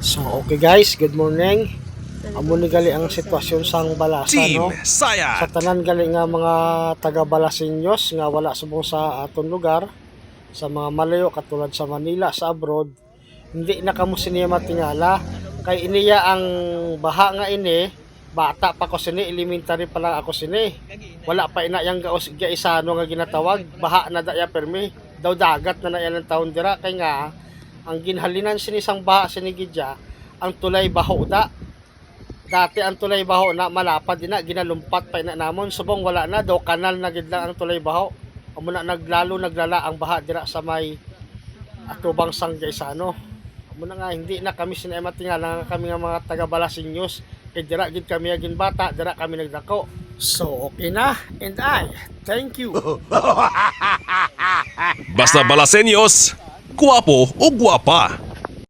So okay guys, good morning. Amo ni gali ang sitwasyon sang Balasa Team no. Sa Sayat. tanan gali nga mga taga Balasinhos nga wala subong sa aton lugar, sa mga malayo katulad sa Manila, sa abroad, hindi na kamo siniya matingala kay iniya ang baha nga ini. Bata pa ko sini, elementary pa lang ako sini. Wala pa ina yang gaisano nga ginatawag, baha na daya permi. Daw dagat na yan ang taon dira kay nga ang ginhalinan sinisang baha sinigidya ang tulay baho da. Dati ang tulay baho na malapad din na ginalumpat pa ina namon subong wala na daw kanal na gid lang ang tulay baho. Amo na naglala ang baha dira sa may atubang sang Gaisano. Amo na nga hindi na kami sinay matingala nga kami nga mga taga Balasinhos kay dira gid kami agin bata, dira kami nagdako. So okay na, and I thank you. Basta Balasenyos, guwapo o guwapa.